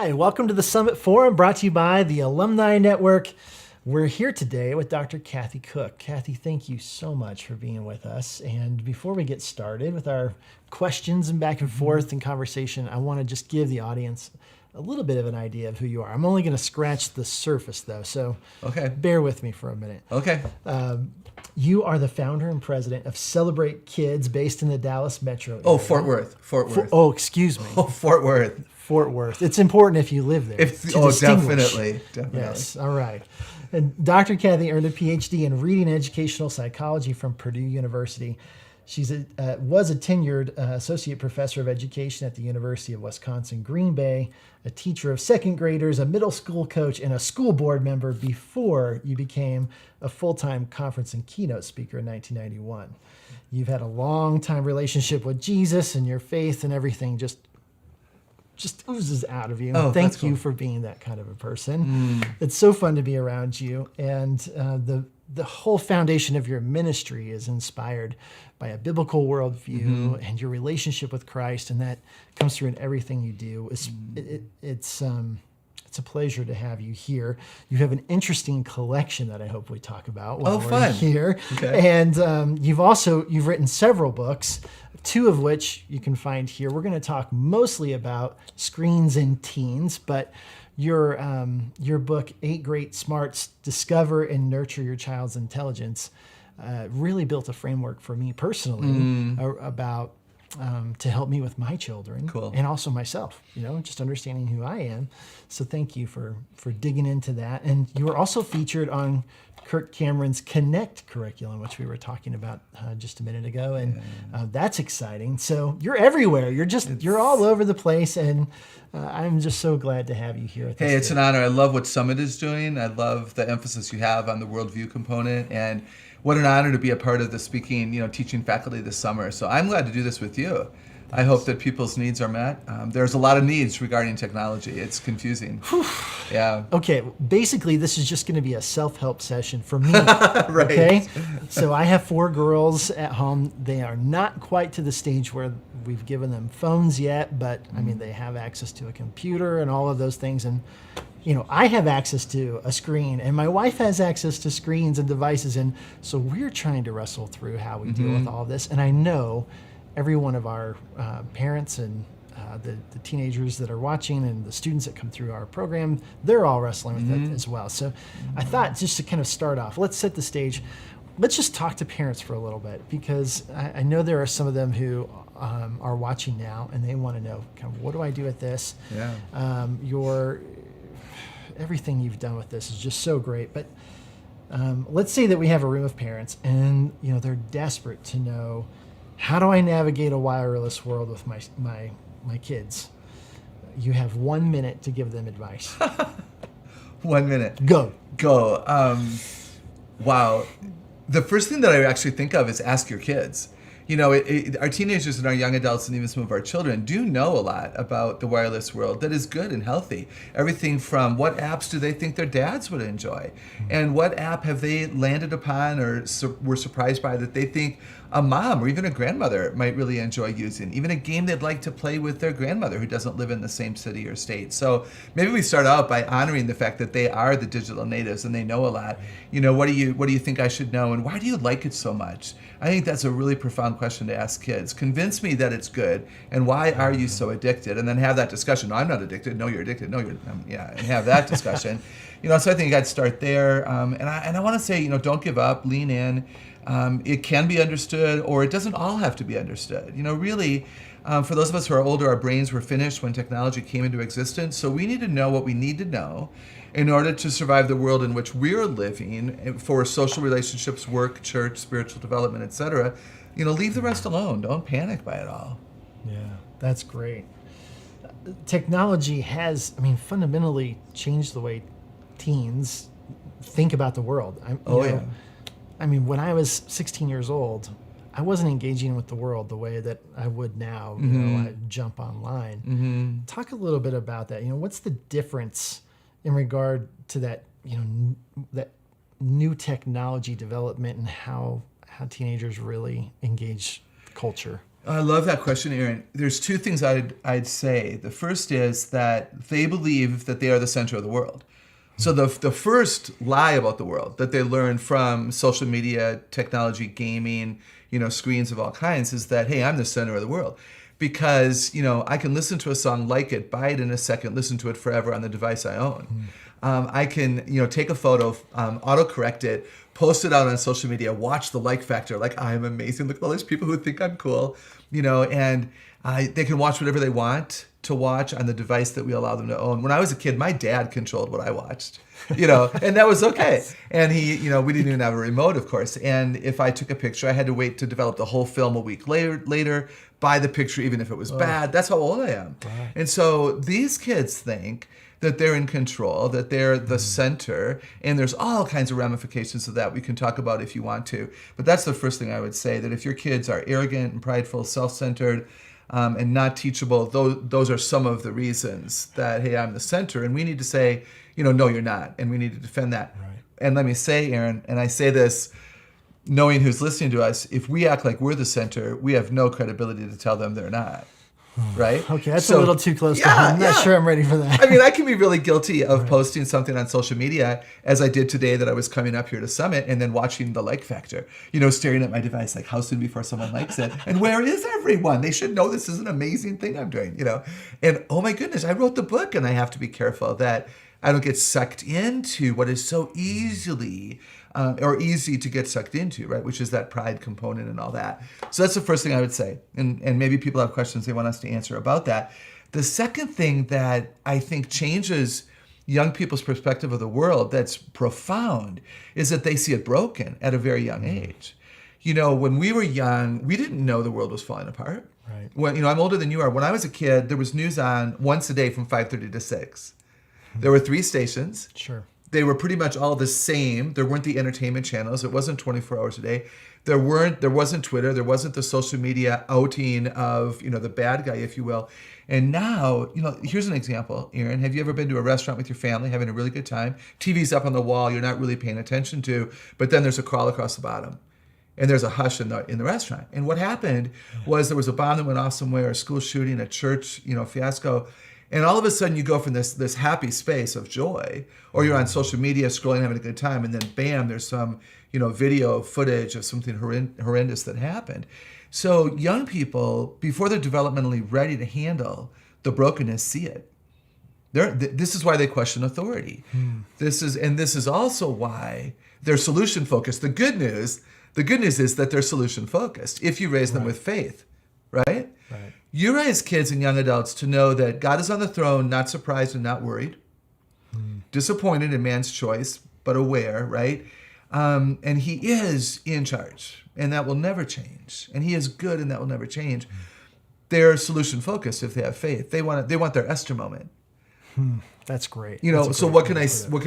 Hi, welcome to the Summit Forum, brought to you by the Alumni Network. We're here today with Dr. Kathy Koch. Kathy, thank you so much for being with us. And before we get started with our questions and back and forth and conversation, I want to just give the audience a little bit of an idea of who you are. I'm only going to scratch the surface, though, so bear with me for a minute. Okay. You are the founder and president of Celebrate Kids, based in the Dallas metro area. Oh, Fort Worth. Excuse me. Oh, Fort Worth. Fort Worth. It's important if you live there. Definitely. Yes, all right. And Dr. Kathy earned a PhD in reading and educational psychology from Purdue University. She was a tenured associate professor of education at the University of Wisconsin-Green Bay, a teacher of second graders, a middle school coach, and a school board member before you became a full-time conference and keynote speaker in 1991. You've had a long-time relationship with Jesus, and your faith and everything just oozes out of you. Thank you for being that kind of a person. It's so fun to be around you. And the whole foundation of your ministry is inspired by a biblical worldview and your relationship with Christ, and that comes through in everything you do. It's a pleasure to have you here. You have an interesting collection that I hope we talk about while we're here. Okay. And you've written several books, two of which you can find here. We're going to talk mostly about screens and teens, but your book, 8 Great Smarts, Discover and Nurture Your Child's Intelligence, really built a framework for me personally about to help me with my children and also myself, just understanding who I am. So thank you for digging into that. And you were also featured on Kirk Cameron's Connect curriculum, which we were talking about just a minute ago. And that's exciting. So you're everywhere. You're all over the place. And I'm just so glad to have you here. Hey, it's an honor. I love what Summit is doing. I love the emphasis you have on the worldview component. And what an honor to be a part of the speaking, teaching faculty this summer. So I'm glad to do this with you. I hope that people's needs are met. There's a lot of needs regarding technology. It's confusing. Yeah. Okay. Basically, this is just going to be a self-help session for me. Right. Okay. So I have 4 girls at home. They are not quite to the stage where we've given them phones yet, but I mean, they have access to a computer and all of those things. And I have access to a screen, and my wife has access to screens and devices. And so we're trying to wrestle through how we deal with all of this. And I know every one of our parents and the teenagers that are watching and the students that come through our program, they're all wrestling with it as well. So I thought, just to kind of start off, let's set the stage. Let's just talk to parents for a little bit, because I know there are some of them who are watching now, and they want to know, kind of, what do I do with this? Yeah. Everything you've done with this is just so great. But let's say that we have a room of parents, and they're desperate to know, how do I navigate a wireless world with my kids? You have 1 minute to give them advice. 1 minute. Go. Wow. The first thing that I actually think of is ask your kids. Our teenagers and our young adults and even some of our children do know a lot about the wireless world that is good and healthy. Everything from what apps do they think their dads would enjoy, and what app have they landed upon or were surprised by that they think a mom or even a grandmother might really enjoy using, even a game they'd like to play with their grandmother who doesn't live in the same city or state. So maybe we start out by honoring the fact that they are the digital natives and they know a lot. What do you think I should know, and why do you like it so much? I think that's a really profound question to ask kids. Convince me that it's good, and why are you so addicted? And then have that discussion. No, I'm not addicted. No, you're addicted. No, you're and have that discussion. So I think I'd start there. And I want to say, don't give up. Lean in. It can be understood, or it doesn't all have to be understood. Really, for those of us who are older, our brains were finished when technology came into existence. So we need to know what we need to know in order to survive the world in which we're living, for social relationships, work, church, spiritual development, etc. Leave the rest alone. Don't panic by it all. Yeah, that's great. Technology has, fundamentally changed the way teens think about the world. When I was 16 years old, I wasn't engaging with the world the way that I would now. I jump online. Talk a little bit about that. What's the difference in regard to that, that new technology development and how teenagers really engage culture? I love that question, Aaron. There's two things I'd say. The first is that they believe that they are the center of the world. So the first lie about the world that they learn from social media, technology, gaming, screens of all kinds is that, hey, I'm the center of the world. Because, I can listen to a song, like it, buy it in a second, listen to it forever on the device I own. I can, take a photo, autocorrect it, post it out on social media, watch the like factor, like I'm amazing. Look at all these people who think I'm cool, and they can watch whatever they want to watch on the device that we allow them to own. When I was a kid, my dad controlled what I watched, and that was okay. And he, we didn't even have a remote, of course. And if I took a picture, I had to wait to develop the whole film a week later, buy the picture, even if it was bad. That's how old I am. Right. And so these kids think that they're in control, that they're the center, and there's all kinds of ramifications of that we can talk about if you want to. But that's the first thing I would say, that if your kids are arrogant and prideful, self-centered, and not teachable, those are some of the reasons that, hey, I'm the center. And we need to say, no, you're not. And we need to defend that. Right. And let me say, Aaron, and I say this knowing who's listening to us, if we act like we're the center, we have no credibility to tell them they're not. Right? Okay, that's a little too close to home. I'm not sure I'm ready for that. I mean, I can be really guilty of posting something on social media, as I did today that I was coming up here to Summit, and then watching the like factor, staring at my device like, how soon before someone likes it? And where is everyone? They should know this is an amazing thing I'm doing, And oh my goodness, I wrote the book, and I have to be careful that I don't get sucked into what is so easy to get sucked into, right? Which is that pride component and all that. So that's the first thing I would say. And maybe people have questions they want us to answer about that. The second thing that I think changes young people's perspective of the world that's profound is that they see it broken at a very young age. When we were young, we didn't know the world was falling apart. Right. When, I'm older than you are. When I was a kid, there was news on once a day from 5:30 to 6. There were 3 stations. Sure. They were pretty much all the same. There weren't the entertainment channels. It wasn't 24 hours a day. There wasn't Twitter. There wasn't the social media outing of, the bad guy, if you will. And now, here's an example, Aaron. Have you ever been to a restaurant with your family, having a really good time? TV's up on the wall you're not really paying attention to, but then there's a crawl across the bottom. And there's a hush in the restaurant. And what happened was there was a bomb that went off somewhere, a school shooting, a church, fiasco. And all of a sudden you go from this happy space of joy, or you're on social media scrolling, having a good time, and then bam, there's some, video footage of something horrendous that happened. So young people, before they're developmentally ready to handle the brokenness, see it. This is why they question authority. This is also why they're solution focused. The good news is that they're solution focused if you raise them with faith, right? Right. You raise kids and young adults to know that God is on the throne, not surprised and not worried, disappointed in man's choice, but aware, right? And he is in charge, and that will never change. And he is good, and that will never change. They're solution focused if they have faith. They want their Esther moment. That's great. So what can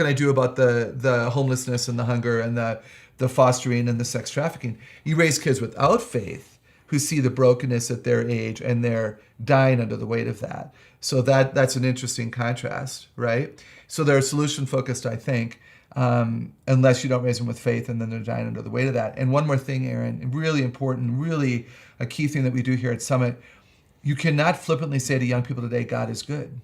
I do about the homelessness and the hunger and the fostering and the sex trafficking? You raise kids without faith, who see the brokenness at their age, and they're dying under the weight of that. So that's an interesting contrast, right? So they're solution focused, I think, unless you don't raise them with faith, and then they're dying under the weight of that. And one more thing, Aaron, really important, really a key thing that we do here at Summit, you cannot flippantly say to young people today, God is good.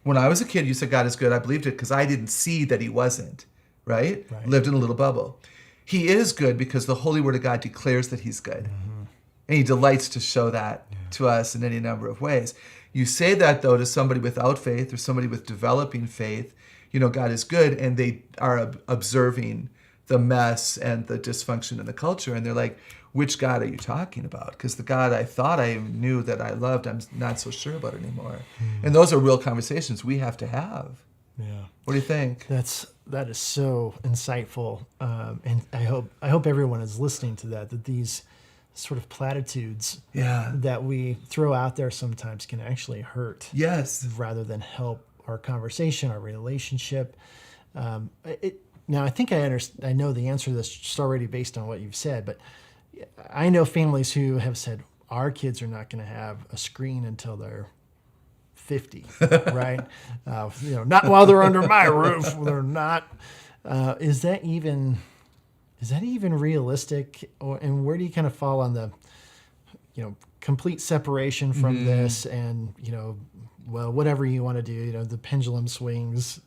When I was a kid, you said God is good. I believed it because I didn't see that he wasn't, right? Lived in a little bubble. He is good because the Holy Word of God declares that he's good. And he delights to show that to us in any number of ways. You say that, though, to somebody without faith or somebody with developing faith, God is good, and they are observing the mess and the dysfunction in the culture. And they're like, which God are you talking about? Because the God I thought I knew that I loved, I'm not so sure about anymore. And those are real conversations we have to have. Yeah. What do you think? That is so insightful, and I hope everyone is listening to that these sort of platitudes that we throw out there sometimes can actually hurt. Yes. Rather than help our conversation, our relationship. Now, I think I know the answer to this just already based on what you've said, but I know families who have said, our kids are not going to have a screen until they're 50, right? Not while they're under my roof. They're not. Is that even realistic? And where do you kind of fall on complete separation from this, and well, whatever you want to do, the pendulum swings.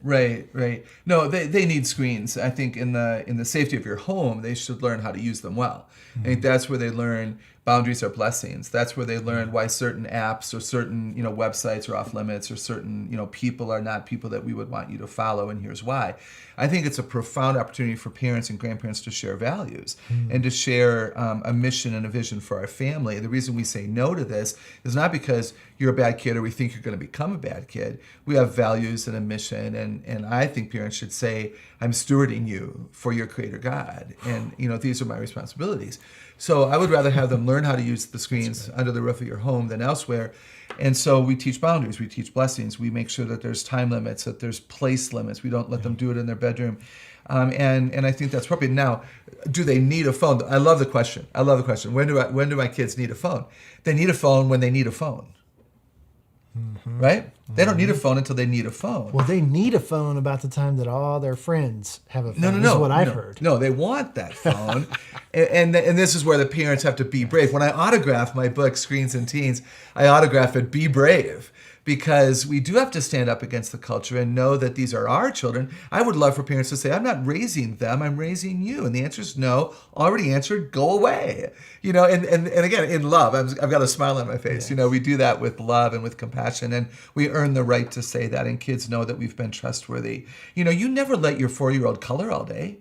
Right, right. No, they need screens. I think in the safety of your home, they should learn how to use them well. I think that's where they learn boundaries are blessings. That's where they learn why certain apps or certain websites are off limits, or certain people are not people that we would want you to follow, and here's why. I think it's a profound opportunity for parents and grandparents to share values and to share a mission and a vision for our family. The reason we say no to this is not because you're a bad kid or we think you're going to become a bad kid. We have values and a mission, and I think parents should say, I'm stewarding you for your Creator God, and these are my responsibilities. So I would rather have them learn how to use the screens under the roof of your home than elsewhere. And so we teach boundaries, we teach blessings, we make sure that there's time limits, that there's place limits. We don't let them do it in their bedroom. And I think that's appropriate. Now, do they need a phone? I love the question. When do my kids need a phone? They need a phone when they need a phone. Right? They don't need a phone until they need a phone. Well, they need a phone about the time that all their friends have a phone. No. Is what I've heard. No, they want that phone. and this is where the parents have to be brave. When I autograph my book, Screens and Teens, I autograph it, Be Brave. Because we do have to stand up against the culture and know that these are our children. I would love for parents to say, I'm not raising them, I'm raising you. And the answer is no. Already answered, go away. And again, in love, I've got a smile on my face. Yes. We do that with love and with compassion, and we earn the right to say that, and kids know that we've been trustworthy. You never let your 4-year-old color all day.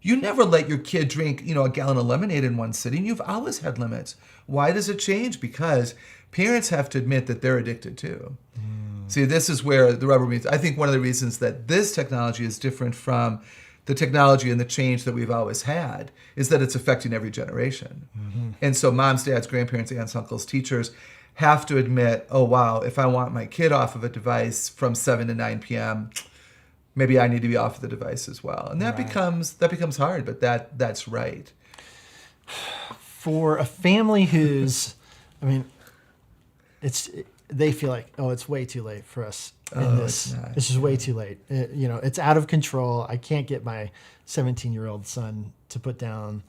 You never let your kid drink, a gallon of lemonade in one sitting. You've always had limits. Why does it change? Because parents have to admit that they're addicted too. See, this is where the rubber meets. I think one of the reasons that this technology is different from the technology and the change that we've always had is that it's affecting every generation. And so moms, dads, grandparents, aunts, uncles, teachers have to admit, oh, wow, if I want my kid off of a device from 7 to 9 p.m., maybe I need to be off of the device as well. And that becomes hard, but that's right. For a family who's, they feel like, it's way too late for us in this. This is way too late. It's out of control. I can't get my 17-year-old son to put down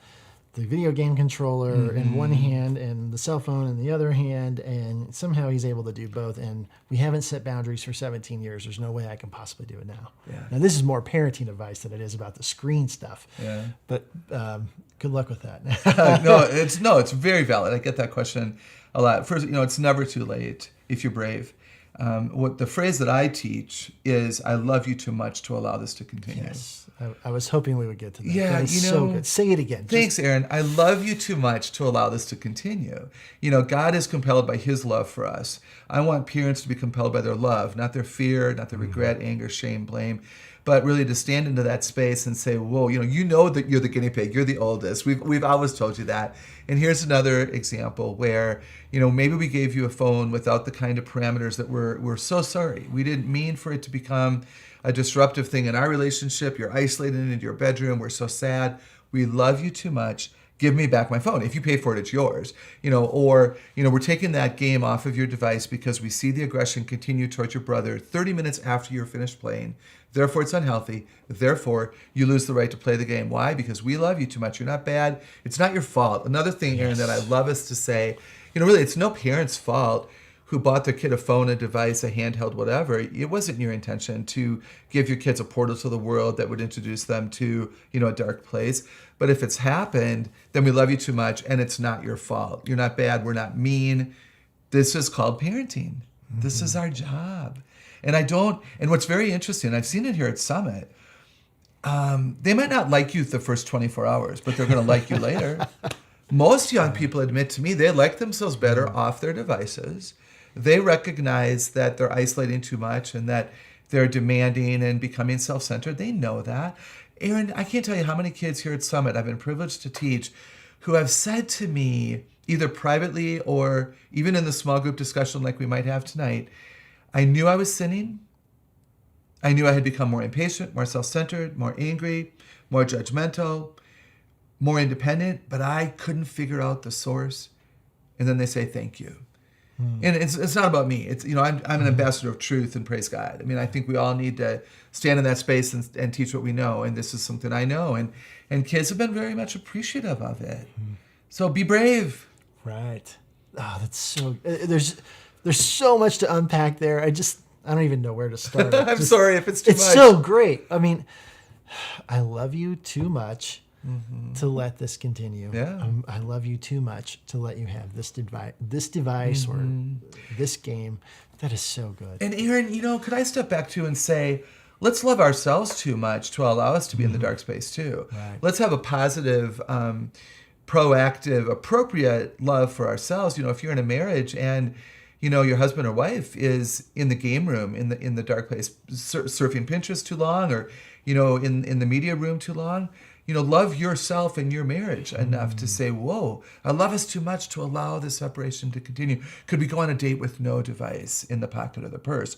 the video game controller in one hand and the cell phone in the other hand, and somehow he's able to do both. And we haven't set boundaries for 17 years. There's no way I can possibly do it now. Yeah. Now, this is more parenting advice than it is about the screen stuff. Yeah. But good luck with that. It's very valid. I get that question a lot. First, it's never too late if you're brave. What the phrase that I teach is, I love you too much to allow this to continue. Yes. I was hoping we would get to that. Yeah, that is so good. Say it again. Thanks, Aaron. I love you too much to allow this to continue. God is compelled by his love for us. I want parents to be compelled by their love, not their fear, not their regret, anger, shame, blame, but really to stand into that space and say, whoa, that you're the guinea pig, you're the oldest. We've always told you that. And here's another example where, maybe we gave you a phone without the kind of parameters that we're so sorry. We didn't mean for it to become a disruptive thing in our relationship. You're isolated into your bedroom. We're so sad. We love you too much. Give me back my phone. If you pay for it, it's yours. Or we're taking that game off of your device because we see the aggression continue towards your brother 30 minutes after you're finished playing. Therefore, it's unhealthy. Therefore, you lose the right to play the game. Why? Because we love you too much. You're not bad. It's not your fault. Another thing, Aaron, that I love is to say, really, it's no parent's fault who bought their kid a phone, a device, a handheld, whatever. It wasn't your intention to give your kids a portal to the world that would introduce them to, a dark place. But if it's happened, then we love you too much, and it's not your fault. You're not bad. We're not mean. This is called parenting. This is our job. And what's very interesting, I've seen it here at Summit, they might not like you the first 24 hours, but they're going to like you later. Most young people admit to me they like themselves better off their devices. They recognize that they're isolating too much and that they're demanding and becoming self-centered. They know that. Aaron, I can't tell you how many kids here at Summit I've been privileged to teach who have said to me, either privately or even in the small group discussion like we might have tonight, I knew I was sinning. I knew I had become more impatient, more self-centered, more angry, more judgmental, more independent, but I couldn't figure out the source. And then they say, thank you. And it's not about me. It's, I'm an ambassador of truth, and praise God. I think we all need to stand in that space and teach what we know. And this is something I know. And kids have been very much appreciative of it. So be brave. Right. Oh, that's so. There's so much to unpack there. I don't even know where to start. I'm sorry if it's too much. It's so great. I mean, I love you too much to let this continue. Yeah. I love you too much to let you have this device or this game. That is so good. And Aaron, could I step back too and say, let's love ourselves too much to allow us to be in the dark space too. Right. Let's have a positive, proactive, appropriate love for ourselves. If you're in a marriage and your husband or wife is in the game room, in the dark place, surfing Pinterest too long, or in the media room too long, love yourself and your marriage enough to say, whoa, I love us too much to allow this separation to continue. Could we go on a date with no device in the pocket or the purse?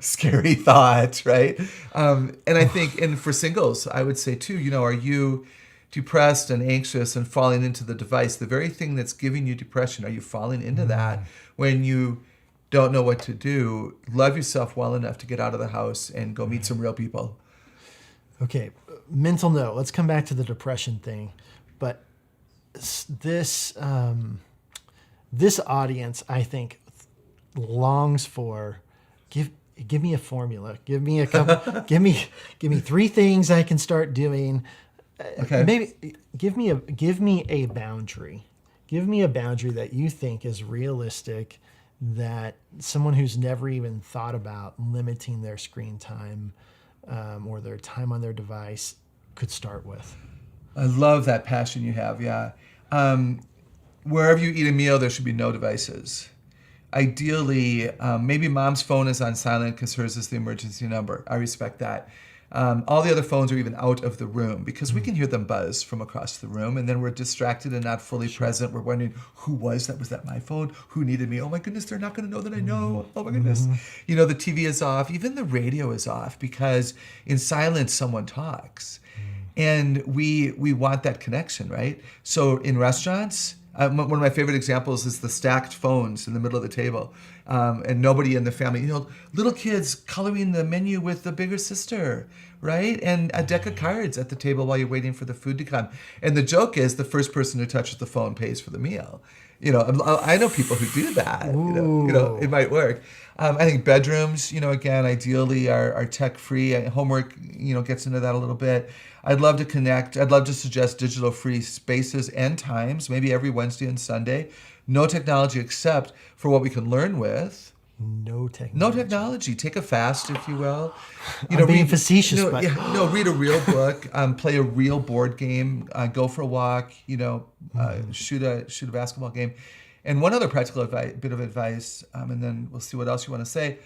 Scary thought, right? And I think, and for singles, I would say too, are you depressed and anxious and falling into the device, the very thing that's giving you depression, are you falling into that when you don't know what to do? Love yourself well enough to get out of the house and go meet some real people. Okay, mental note. Let's come back to the depression thing. But this audience, I think, longs for give me a formula. Give me a couple. give me 3 things I can start doing. Okay. Maybe give me a boundary. Give me a boundary that you think is realistic, that someone who's never even thought about limiting their screen time or their time on their device could start with. I love that passion you have. Yeah. Wherever you eat a meal, there should be no devices. Ideally, maybe mom's phone is on silent because hers is the emergency number. I respect that. All the other phones are even out of the room because we can hear them buzz from across the room, and then we're distracted and not fully present. We're wondering, who was that? Was that my phone? Who needed me? Oh my goodness, they're not going to know that I know. Oh my goodness. The TV is off. Even the radio is off because in silence, someone talks. And we want that connection, right? So in restaurants, one of my favorite examples is the stacked phones in the middle of the table, and nobody in the family. Little kids coloring the menu with the bigger sister, right? And a deck of cards at the table while you're waiting for the food to come. And the joke is the first person who touches the phone pays for the meal. I know people who do that. It might work. I think bedrooms, again, ideally are tech-free. Homework, gets into that a little bit. I'd love to connect. I'd love to suggest digital-free spaces and times, maybe every Wednesday and Sunday. No technology except for what we can learn with. No technology. No technology. Take a fast, if you will. I'm being facetious, but read a real book. Play a real board game. Go for a walk. Shoot a basketball game. And one other practical bit of advice, and then we'll see what else you want to say.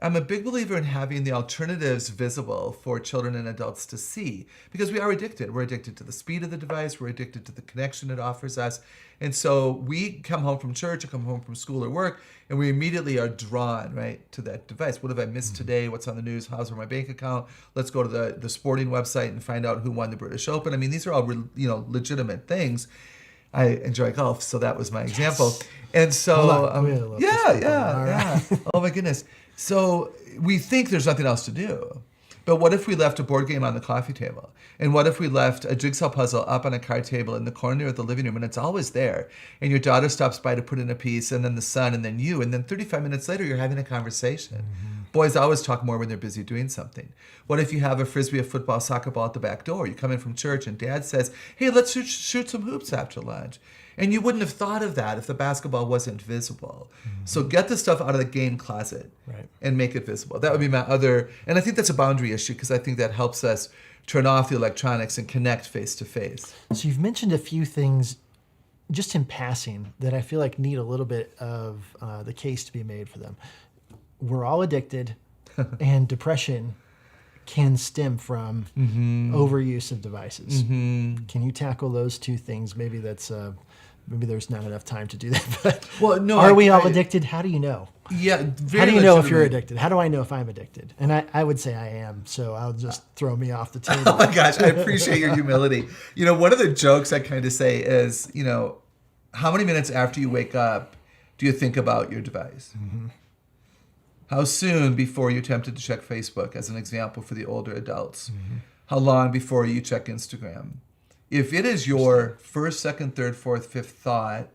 I'm a big believer in having the alternatives visible for children and adults to see, because we are addicted. We're addicted to the speed of the device. We're addicted to the connection it offers us. And so we come home from church or come home from school or work, and we immediately are drawn, right, to that device. What have I missed today? What's on the news? How's my bank account? Let's go to the sporting website and find out who won the British Open. I mean, these are all legitimate things. I enjoy golf, so that was my example. Yes. And so, yeah. Oh my goodness. So we think there's nothing else to do. But what if we left a board game on the coffee table? And what if we left a jigsaw puzzle up on a card table in the corner of the living room, and it's always there? And your daughter stops by to put in a piece, and then the son, and then you, and then 35 minutes later, you're having a conversation. Boys always talk more when they're busy doing something. What if you have a Frisbee, a football, soccer ball at the back door? You come in from church, and Dad says, hey, let's shoot some hoops after lunch. And you wouldn't have thought of that if the basketball wasn't visible. So get the stuff out of the game closet and make it visible. That would be my other, and I think that's a boundary issue because I think that helps us turn off the electronics and connect face to face. So you've mentioned a few things just in passing that I feel like need a little bit of the case to be made for them. We're all addicted, and depression can stem from overuse of devices. Can you tackle those two things? Maybe that's maybe there's not enough time to do that. But well, no, are we all addicted? How do you know? Yeah. How do you know if you're addicted? How do I know if I'm addicted? And I would say I am. So I'll just throw me off the table. Oh my gosh, I appreciate your humility. One of the jokes I kind of say is, how many minutes after you wake up do you think about your device? How soon before you're tempted to check Facebook, as an example for the older adults? How long before you check Instagram? If it is your first, second, third, fourth, fifth thought,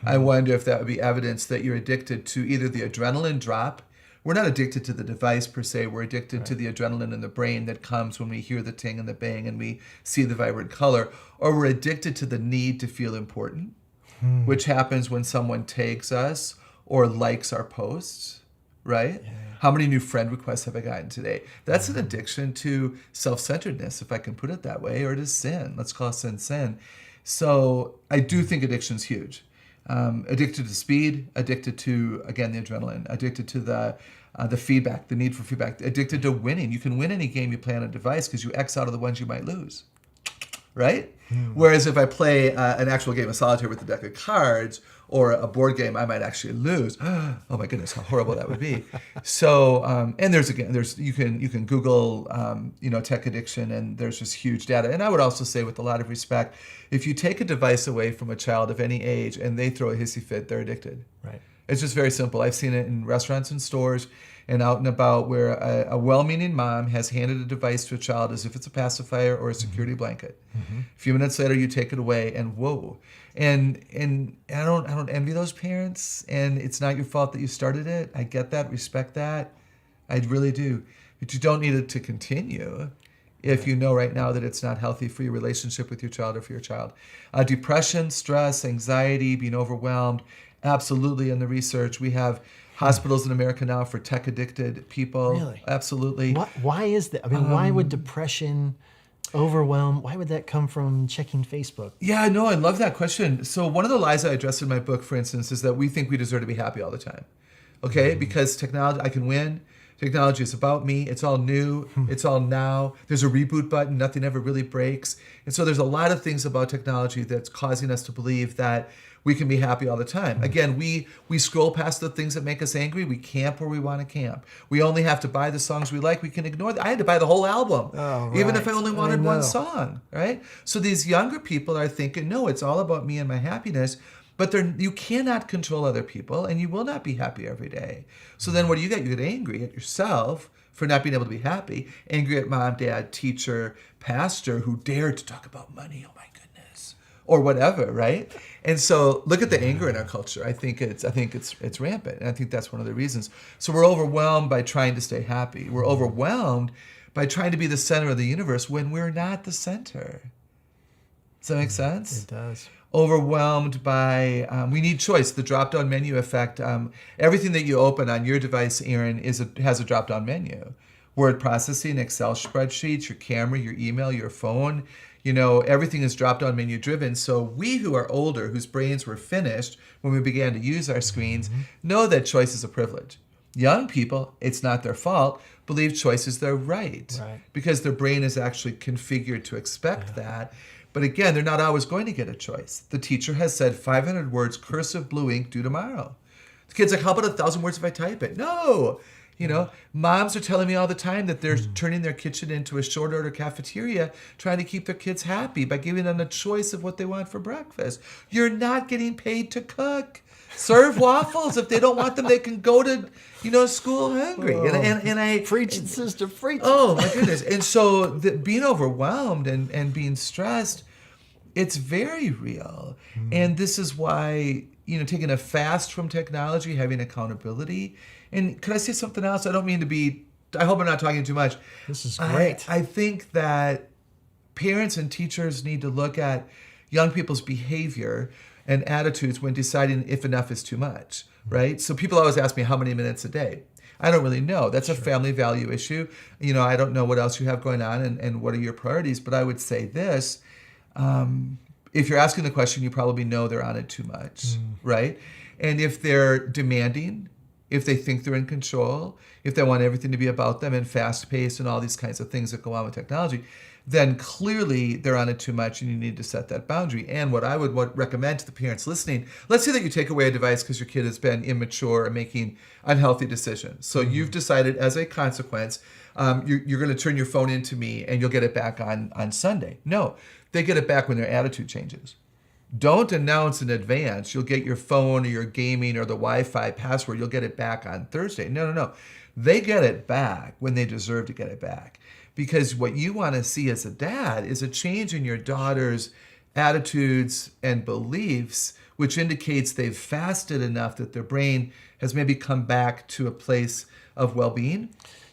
I wonder if that would be evidence that you're addicted to either the adrenaline drop. We're not addicted to the device per se. We're addicted to the adrenaline in the brain that comes when we hear the ting and the bang and we see the vibrant color. Or we're addicted to the need to feel important, which happens when someone tags us or likes our posts, right? Yeah. How many new friend requests have I gotten today? That's an addiction to self-centeredness, if I can put it that way, or to sin. Let's call sin. So I do think addiction's huge. Addicted to speed, addicted to, again, the adrenaline, addicted to the feedback, the need for feedback, addicted to winning. You can win any game you play on a device because you X out of the ones you might lose, right? Whereas if I play an actual game of solitaire with a deck of cards or a board game, I might actually lose. Oh my goodness, how horrible that would be. So, and you can Google, tech addiction, and there's just huge data. And I would also say, with a lot of respect, if you take a device away from a child of any age and they throw a hissy fit, they're addicted. Right. It's just very simple. I've seen it in restaurants and stores and out and about where a well-meaning mom has handed a device to a child as if it's a pacifier or a security blanket. A few minutes later, you take it away, and whoa. And I don't envy those parents, and it's not your fault that you started it. I get that, respect that. I really do. But you don't need it to continue if you know right now that it's not healthy for your relationship with your child or for your child. Depression, stress, anxiety, being overwhelmed, absolutely in the research. We have hospitals in America now for tech-addicted people. Really? Absolutely. Why is that? I mean, why would depression, overwhelm, why would that come from checking Facebook? Yeah, no, I love that question. So one of the lies I address in my book, for instance, is that we think we deserve to be happy all the time. Okay? Because technology, I can win. Technology is about me. It's all new. It's all now. There's a reboot button. Nothing ever really breaks. And so there's a lot of things about technology that's causing us to believe that we can be happy all the time. Again, we scroll past the things that make us angry. We camp where we want to camp. We only have to buy the songs we like. We can ignore that. I had to buy the whole album, even if I only wanted one song, right? So these younger people are thinking, no, it's all about me and my happiness. But you cannot control other people, and you will not be happy every day. So then what do? You get angry at yourself for not being able to be happy, angry at mom, dad, teacher, pastor who dared to talk about money. Oh my goodness, or whatever, right? And so look at the anger in our culture. I think it's rampant, and I think that's one of the reasons. So we're overwhelmed by trying to stay happy. We're overwhelmed by trying to be the center of the universe when we're not the center. Does that make sense? It does. Overwhelmed by, we need choice, the drop-down menu effect. Everything that you open on your device, Aaron, has a drop-down menu. Word processing, Excel spreadsheets, your camera, your email, your phone, everything is drop-down menu driven. So we who are older, whose brains were finished when we began to use our screens, know that choice is a privilege. Young people, it's not their fault, believe choice is their right. Because their brain is actually configured to expect that. But again, they're not always going to get a choice. The teacher has said 500 words, cursive blue ink, due tomorrow. The kid's like, how about 1,000 words if I type it? No. Moms are telling me all the time that they're turning their kitchen into a short order cafeteria, trying to keep their kids happy by giving them a choice of what they want for breakfast. You're not getting paid to cook. Serve waffles. If they don't want them, they can go to, school hungry. And I preach it, sister, preach it. Oh my goodness! And so being overwhelmed and being stressed, it's very real. And this is why taking a fast from technology, having accountability. And could I say something else? I don't mean to be. I hope I'm not talking too much. This is great. I think that parents and teachers need to look at young people's behavior and attitudes when deciding if enough is too much, right? So people always ask me how many minutes a day. I don't really know. That's a family value issue. I don't know what else you have going on and what are your priorities, but I would say this. If you're asking the question, you probably know they're on it too much, right? And if they're demanding, if they think they're in control, if they want everything to be about them and fast-paced and all these kinds of things that go on with technology, then clearly they're on it too much and you need to set that boundary. And what I would recommend to the parents listening, let's say that you take away a device because your kid has been immature or making unhealthy decisions. So you've decided as a consequence, you're going to turn your phone into me and you'll get it back on Sunday. No, they get it back when their attitude changes. Don't announce in advance you'll get your phone or your gaming or the Wi-Fi password, you'll get it back on Thursday. No. They get it back when they deserve to get it back. Because what you want to see as a dad is a change in your daughter's attitudes and beliefs which indicates they've fasted enough that their brain has maybe come back to a place of well-being.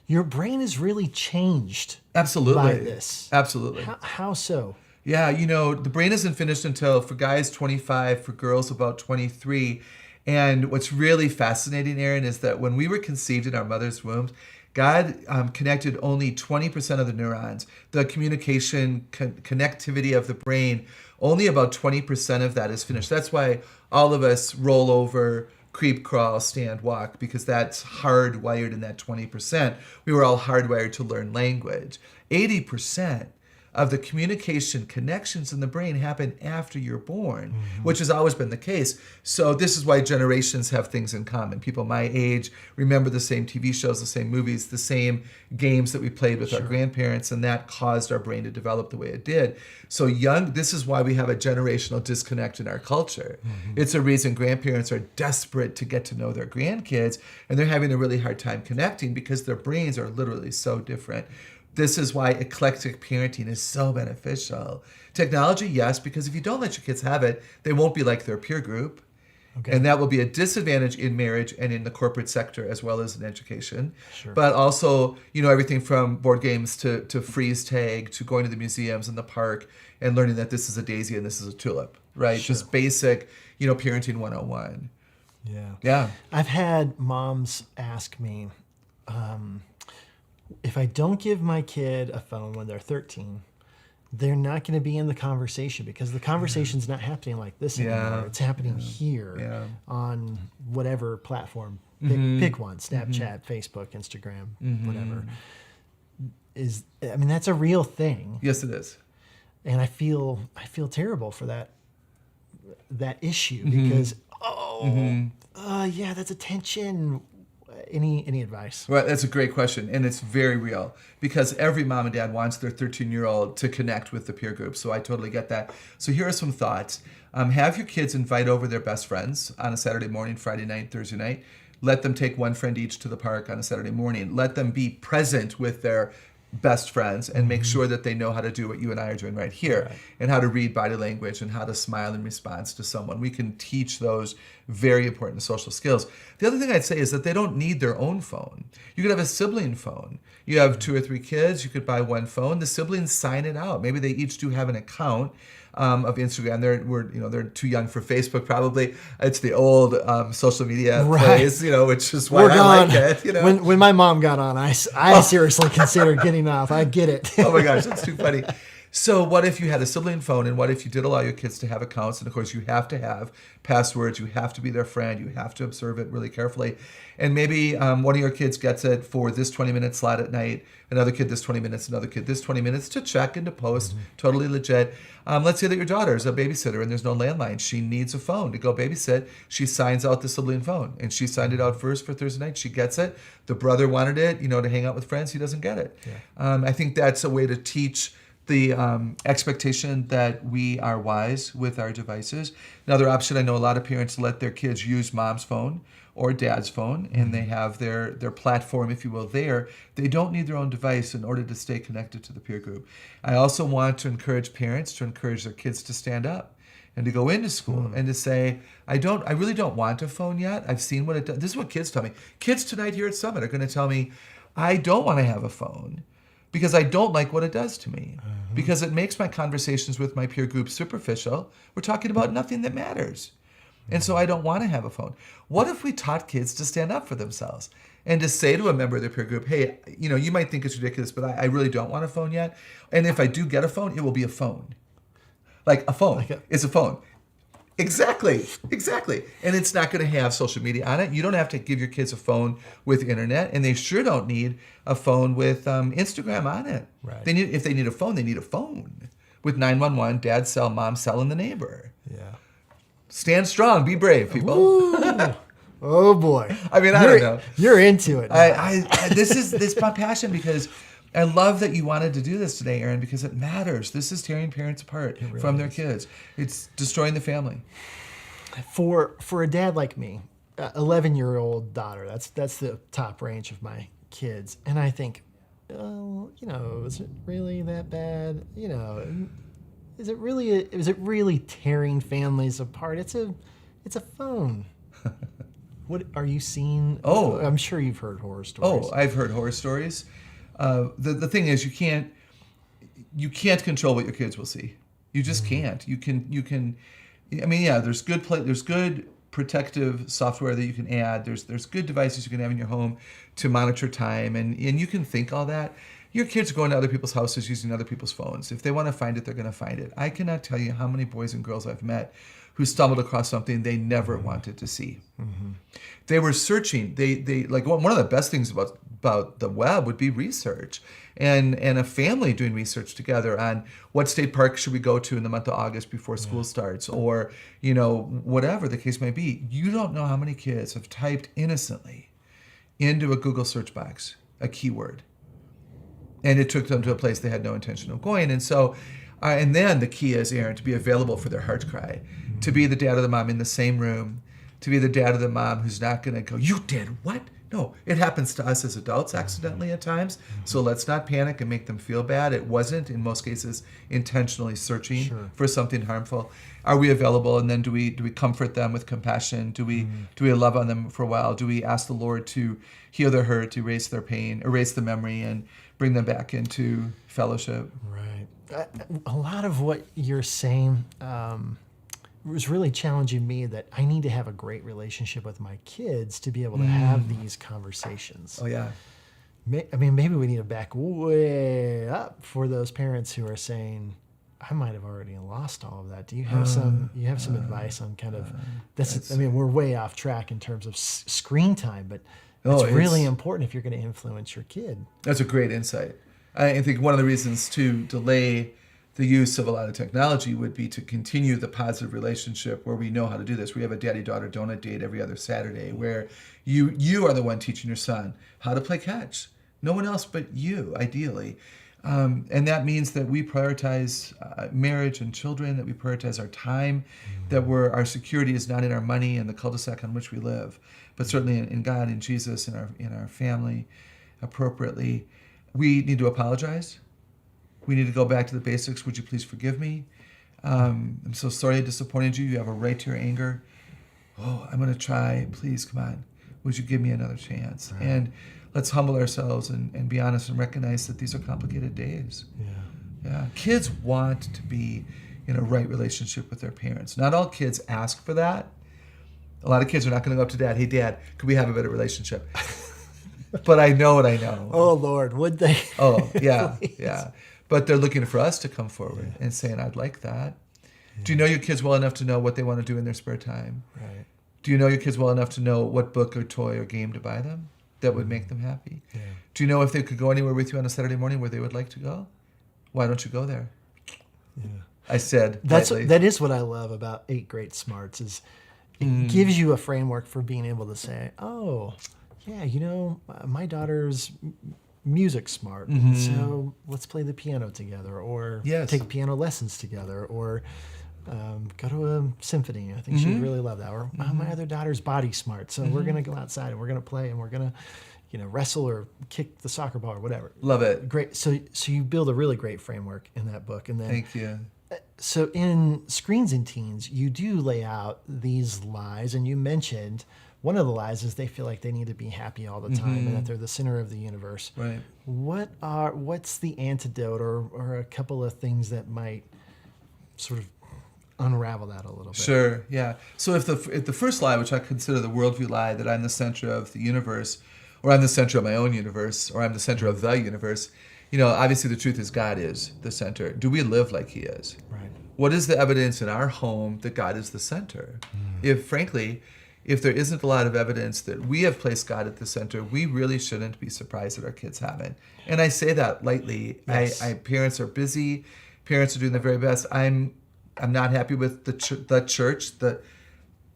Your brain is really changed Absolutely. by this. Absolutely. How so? Yeah, the brain isn't finished until, for guys, 25, for girls, about 23. And what's really fascinating, Aaron, is that when we were conceived in our mother's wombs, God connected only 20% of the neurons. The communication, connectivity of the brain, only about 20% of that is finished. That's why all of us roll over, creep, crawl, stand, walk, because that's hardwired in that 20%. We were all hardwired to learn language. 80% of the communication connections in the brain happen after you're born, which has always been the case. So this is why generations have things in common. People my age remember the same TV shows, the same movies, the same games that we played with our grandparents, and that caused our brain to develop the way it did. So this is why we have a generational disconnect in our culture. It's a reason grandparents are desperate to get to know their grandkids, and they're having a really hard time connecting because their brains are literally so different. This is why eclectic parenting is so beneficial. Technology, yes, because if you don't let your kids have it, they won't be like their peer group. Okay. And that will be a disadvantage in marriage and in the corporate sector as well as in education. Sure. But also, everything from board games to freeze tag to going to the museums and the park and learning that this is a daisy and this is a tulip, right? Sure. Just basic, parenting 101. Yeah. I've had moms ask me, if I don't give my kid a phone when they're 13, they're not going to be in the conversation because the conversation's not happening like this anymore. It's happening here on whatever platform. Pick one, Snapchat, Facebook, Instagram, whatever. That's a real thing. Yes, it is. And I feel terrible for that issue because, that's attention. Any advice? Right, that's a great question, and it's very real because every mom and dad wants their 13-year-old to connect with the peer group, so I totally get that. So here are some thoughts. Have your kids invite over their best friends on a Saturday morning, Friday night, Thursday night. Let them take one friend each to the park on a Saturday morning. Let them be present with their best friends and make sure that they know how to do what you and I are doing right here, and how to read body language and how to smile in response to someone. We can teach those very important social skills. The other thing I'd say is that they don't need their own phone. You could have a sibling phone. You have 2 or 3 kids, you could buy one phone. The siblings sign it out. Maybe they each do have an account of Instagram. They're too young for Facebook probably. It's the old social media plays, which is why I like it. When my mom got on, I seriously considered getting off. I get it. Oh my gosh, that's too funny. So what if you had a sibling phone, and what if you did allow your kids to have accounts? And of course, you have to have passwords. You have to be their friend. You have to observe it really carefully. And maybe one of your kids gets it for this 20-minute slot at night, another kid this 20 minutes, another kid this 20 minutes to check and to post, totally legit. Let's say that your daughter is a babysitter and there's no landline. She needs a phone to go babysit. She signs out the sibling phone, and she signed it out first for Thursday night. She gets it. The brother wanted it, to hang out with friends. He doesn't get it. Yeah. I think that's a way to teach the expectation that we are wise with our devices. Another option, I know a lot of parents let their kids use mom's phone or dad's phone, and they have their platform, if you will, there. They don't need their own device in order to stay connected to the peer group. I also want to encourage parents to encourage their kids to stand up and to go into school and to say, I really don't want a phone yet. I've seen what it does. This is what kids tell me. Kids tonight here at Summit are going to tell me, I don't want to have a phone because I don't like what it does to me. Because it makes my conversations with my peer group superficial. We're talking about nothing that matters. And so I don't want to have a phone. What if we taught kids to stand up for themselves and to say to a member of their peer group, hey, you might think it's ridiculous, but I really don't want a phone yet. And if I do get a phone, it will be a phone. Like a phone. It's a phone. Exactly. And it's not going to have social media on it. You don't have to give your kids a phone with internet, and they sure don't need a phone with Instagram on it. Right. If they need a phone, they need a phone with 911, dad's cell, mom's cell, and the neighbor. Yeah. Stand strong, be brave, people. Oh boy. I don't know. You're into it. This is my passion because I love that you wanted to do this today, Aaron, because it matters. This is tearing parents apart from their kids. It's destroying the family. For a dad like me, 11-year-old daughter, that's the top range of my kids. And I think, is it really that bad? is it really tearing families apart? It's a phone. What are you seeing? Oh. I'm sure you've heard horror stories. Oh, I've heard horror stories. The thing is, you can't control what your kids will see. You just can't. You can. I mean, yeah. There's good protective software that you can add. There's good devices you can have in your home to monitor time, and you can think all that. Your kids are going to other people's houses using other people's phones. If they want to find it, they're going to find it. I cannot tell you how many boys and girls I've met who stumbled across something they never wanted to see. Mm-hmm. They were searching. They like one of the best things about the web would be research and a family doing research together on what state park should we go to in the month of August before school starts, or whatever the case may be. You don't know how many kids have typed innocently into a Google search box a keyword, and it took them to a place they had no intention of going. And so, and then the key is, Aaron, to be available for their heart's cry, to be the dad or the mom in the same room, to be the dad or the mom who's not going to go, "You did what?" No, it happens to us as adults accidentally at times. So let's not panic and make them feel bad. It wasn't, in most cases, intentionally searching for something harmful. Are we available? And then do we comfort them with compassion? Do we love on them for a while? Do we ask the Lord to heal their hurt, erase their pain, erase the memory, and bring them back into fellowship? Right. A lot of what you're saying was really challenging me, that I need to have a great relationship with my kids to be able to have these conversations. Oh, yeah. I mean, maybe we need to back way up for those parents who are saying, I might have already lost all of that. Do you have some advice on kind of I mean, we're way off track in terms of screen time, but it's really important if you're going to influence your kid. That's a great insight. I think one of the reasons to delay the use of a lot of technology would be to continue the positive relationship where we know how to do this. We have a daddy-daughter donut date every other Saturday where you are the one teaching your son how to play catch. No one else but you, ideally. And that means that we prioritize marriage and children, that we prioritize our time, that our security is not in our money and the cul-de-sac on which we live, but certainly in God, in Jesus, in our family, appropriately. We need to apologize. We need to go back to the basics. Would you please forgive me? I'm so sorry I disappointed you. You have a right to your anger. Oh, I'm going to try. Please, come on. Would you give me another chance? Right. And let's humble ourselves and be honest and recognize that these are complicated days. Yeah. Kids want to be in a right relationship with their parents. Not all kids ask for that. A lot of kids are not going to go up to dad, "Hey, Dad, could we have a better relationship?" But I know what I know. Oh, Lord, would they? Oh, yeah, yeah. But they're looking for us to come forward and saying, "I'd like that." Yeah. Do you know your kids well enough to know what they want to do in their spare time? Right. Do you know your kids well enough to know what book or toy or game to buy them that would make them happy? Yeah. Do you know if they could go anywhere with you on a Saturday morning where they would like to go? Why don't you go there? Yeah. I said that is what I love about 8 Great Smarts, is it gives you a framework for being able to say, oh, yeah, my daughter's music smart, so let's play the piano together, or take piano lessons together, or go to a symphony. I think she'd really love that. Or my other daughter's body smart, so we're going to go outside and we're going to play and we're going to wrestle or kick the soccer ball or whatever. Love it. Great. So you build a really great framework in that book. And then, thank you. So in Screens and Teens, you do lay out these lies, and you mentioned one of the lies is they feel like they need to be happy all the time and that they're the center of the universe. Right. What's the antidote or a couple of things that might sort of unravel that a little bit? Sure, yeah. So if the first lie, which I consider the worldview lie, that I'm the center of the universe, or I'm the center of my own universe, or I'm the center of the universe, obviously the truth is God is the center. Do we live like He is? Right. What is the evidence in our home that God is the center? If there isn't a lot of evidence that we have placed God at the center, we really shouldn't be surprised that our kids haven't. And I say that lightly. Yes. Parents are busy. Parents are doing their very best. I'm not happy with the church, the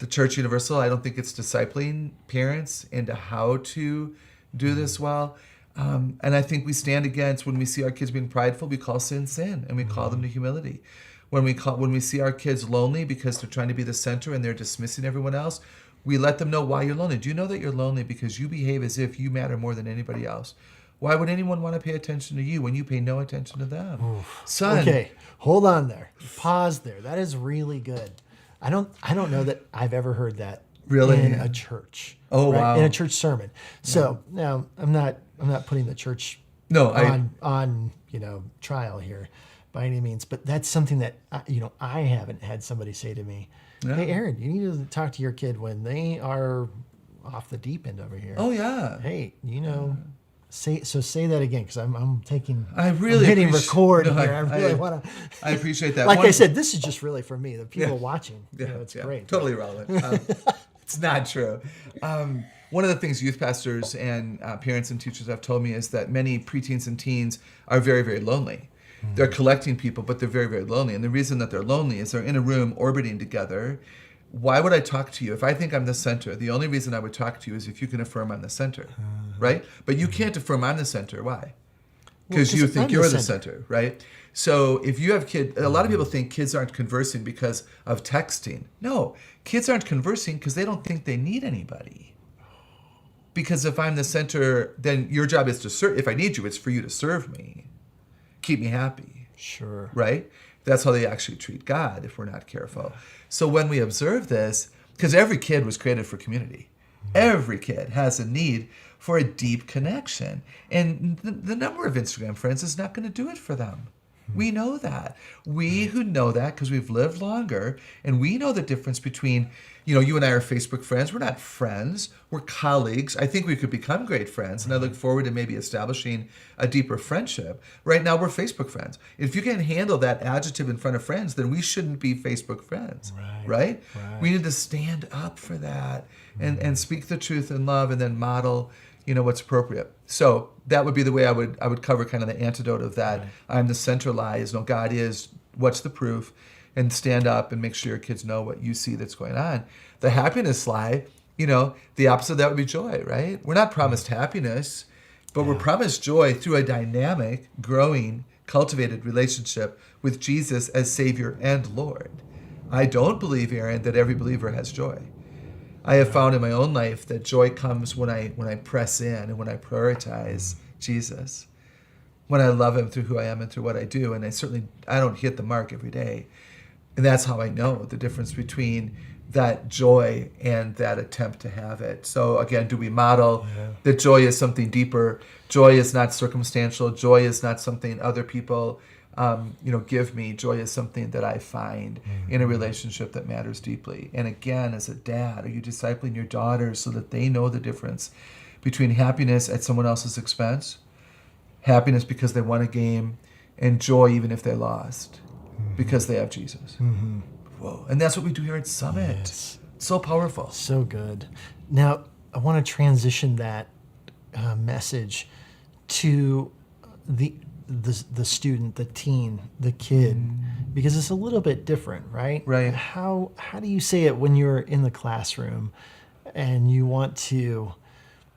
Church Universal. I don't think it's discipling parents into how to do this well. And I think we stand against, when we see our kids being prideful, we call sin, and we call them to humility. When we see our kids lonely because they're trying to be the center and they're dismissing everyone else, we let them know why you're lonely. Do you know that you're lonely because you behave as if you matter more than anybody else? Why would anyone want to pay attention to you when you pay no attention to them? Son, Okay, hold on there. Pause there. That is really good. I don't know that I've ever heard that Really? in a church. Oh, wow. In a church sermon. So now I'm not putting the church No, on trial here by any means, but that's something that I haven't had somebody say to me. Yeah. Hey, Aaron, you need to talk to your kid when they are off the deep end over here. Oh yeah. Hey, say that again, because I'm really hitting appreciate- record no, here. I really want to. I appreciate that. Like I said, this is just really for me. The people watching, it's great. Totally relevant. It's not true. One of the things youth pastors and parents and teachers have told me is that many preteens and teens are very, very lonely. They're collecting people, but they're very, very lonely. And the reason that they're lonely is they're in a room orbiting together. Why would I talk to you? If I think I'm the center, the only reason I would talk to you is if you can affirm I'm the center, right? But you can't affirm I'm the center. Why? Because you think you're the center, right? So if you have kids, a lot of people think kids aren't conversing because of texting. No, kids aren't conversing because they don't think they need anybody. Because if I'm the center, then your job is to serve. If I need you, it's for you to serve me. Keep me happy. Sure. Right? That's how they actually treat God if we're not careful. So when we observe this, because every kid was created for community. Every kid has a need for a deep connection. And the number of Instagram friends is not going to do it for them. We know that. We who know that because we've lived longer, and we know the difference between, you and I are Facebook friends. We're not friends. We're colleagues. I think we could become great friends, and I look forward to maybe establishing a deeper friendship. Right now, we're Facebook friends. If you can't handle that adjective in front of friends, then we shouldn't be Facebook friends, right? We need to stand up for that and speak the truth in love, and then model what's appropriate. So that would be the way I would cover kind of the antidote of that. Right. I'm the center lie is, no, God is, what's the proof? And stand up and make sure your kids know what you see that's going on. The happiness lie, the opposite of that would be joy, right? We're not promised happiness, but we're promised joy through a dynamic, growing, cultivated relationship with Jesus as Savior and Lord. I don't believe, Aaron, that every believer has joy. I have found in my own life that joy comes when I press in and when I prioritize Jesus, when I love him through who I am and through what I do. And I don't hit the mark every day. And that's how I know the difference between that joy and that attempt to have it. So again, do we model that joy is something deeper? Joy is not circumstantial. Joy is not something other people give me. Joy is something that I find in a relationship that matters deeply. And again, as a dad, are you discipling your daughters so that they know the difference between happiness at someone else's expense, happiness because they won a game, and joy even if they lost because they have Jesus? Whoa. And that's what we do here at Summit. Yes. So powerful. So good. Now, I want to transition that message to the student, the teen, the kid, because it's a little bit different, right? Right. How do you say it when you're in the classroom and you want to,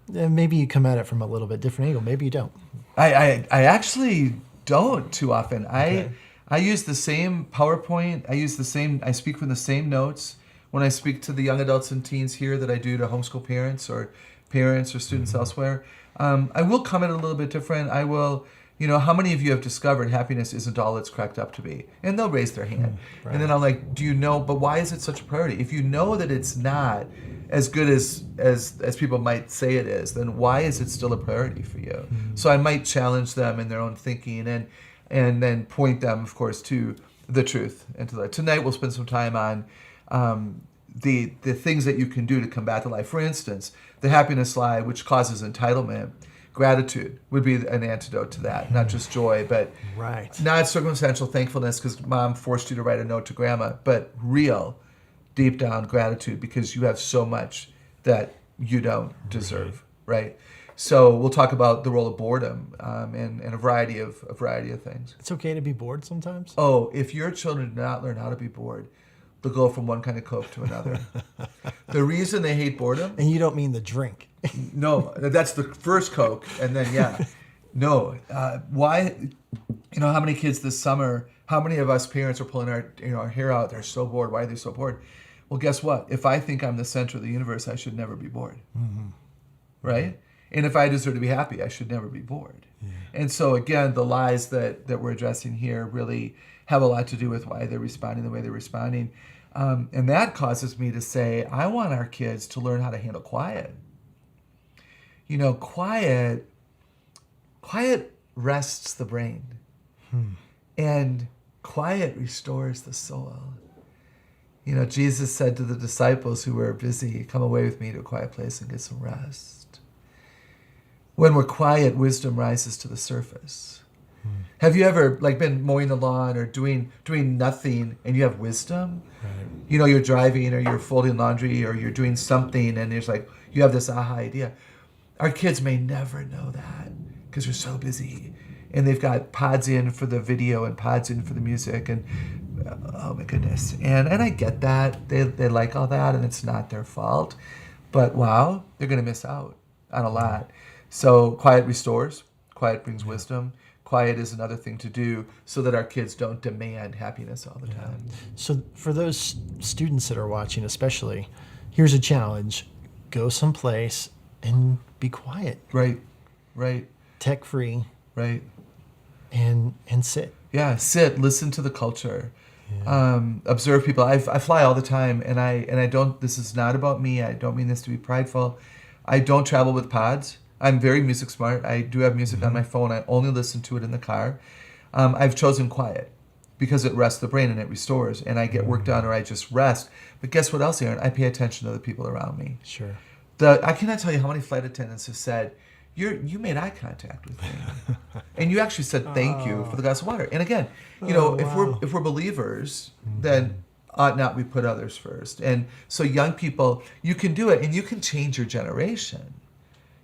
maybe you come at it from a little bit different angle, maybe you don't. I actually don't too often. Okay. I use the same PowerPoint. I speak from the same notes when I speak to the young adults and teens here that I do to homeschool parents or students elsewhere. I will come at it a little bit different. I will, how many of you have discovered happiness isn't all it's cracked up to be? And they'll raise their hand. Right. And then I'm like, do you know, but why is it such a priority? If you know that it's not as good as people might say it is, then why is it still a priority for you? So I might challenge them in their own thinking and then point them, of course, to the truth and to that. Tonight we'll spend some time on the things that you can do to combat the lie. For instance, the happiness lie, which causes entitlement. Gratitude would be an antidote to that, not just joy, but not circumstantial thankfulness because mom forced you to write a note to grandma, but real, deep down gratitude because you have so much that you don't deserve, right? So we'll talk about the role of boredom and a variety of things. It's okay to be bored sometimes? Oh, if your children do not learn how to be bored, they'll go from one kind of Coke to another. The reason they hate boredom... And you don't mean the drink. No, that's the first Coke, and then, No. Why... how many kids this summer, how many of us parents are pulling our hair out? They're so bored. Why are they so bored? Well, guess what? If I think I'm the center of the universe, I should never be bored. Right? And if I deserve to be happy, I should never be bored. And so again, the lies that we're addressing here really have a lot to do with why they're responding the way they're responding. And that causes me to say, I want our kids to learn how to handle quiet. You know, quiet rests the brain. And quiet restores the soul. You know, Jesus said to the disciples who were busy, come away with me to a quiet place and get some rest. When we're quiet, wisdom rises to the surface. Have you ever been mowing the lawn or doing nothing and you have wisdom? Right. You know, you're driving or you're folding laundry or you're doing something and there's you have this aha idea. Our kids may never know that because they're so busy. And they've got pods in for the video and pods in for the music and oh my goodness. And I get that. They like all that and it's not their fault. But wow, they're going to miss out on a lot. So quiet restores. Quiet brings wisdom. Quiet is another thing to do so that our kids don't demand happiness all the time. So for those students that are watching especially, here's a challenge. Go someplace and be quiet. Right. Tech-free. Right. And sit. Yeah, sit, listen to the culture. Observe people. I fly all the time and I don't, this is not about me. I don't mean this to be prideful. I don't travel with pods. I'm very music smart. I do have music on my phone. I only listen to it in the car. I've chosen quiet because it rests the brain and it restores and I get work done or I just rest. But guess what else, Aaron? I pay attention to the people around me. Sure. I cannot tell you how many flight attendants have said, you made eye contact with me. And you actually said thank you for the glass of water. And again, if we're believers, then ought not we put others first. And so young people, you can do it and you can change your generation.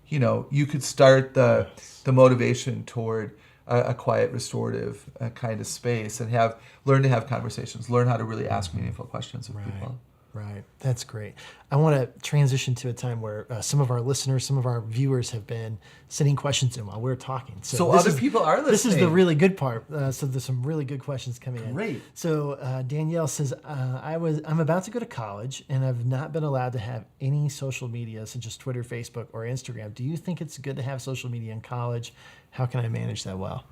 You know, you could start the motivation toward a quiet, restorative kind of space and learn to have conversations, learn how to really ask meaningful questions of people. Right. That's great. I want to transition to a time where some of our listeners, some of our viewers have been sending questions in while we're talking. So other people are listening. This is the really good part. So there's some really good questions coming in. Great. So Danielle says, I'm about to go to college and I've not been allowed to have any social media such as Twitter, Facebook, or Instagram. Do you think it's good to have social media in college? How can I manage that well?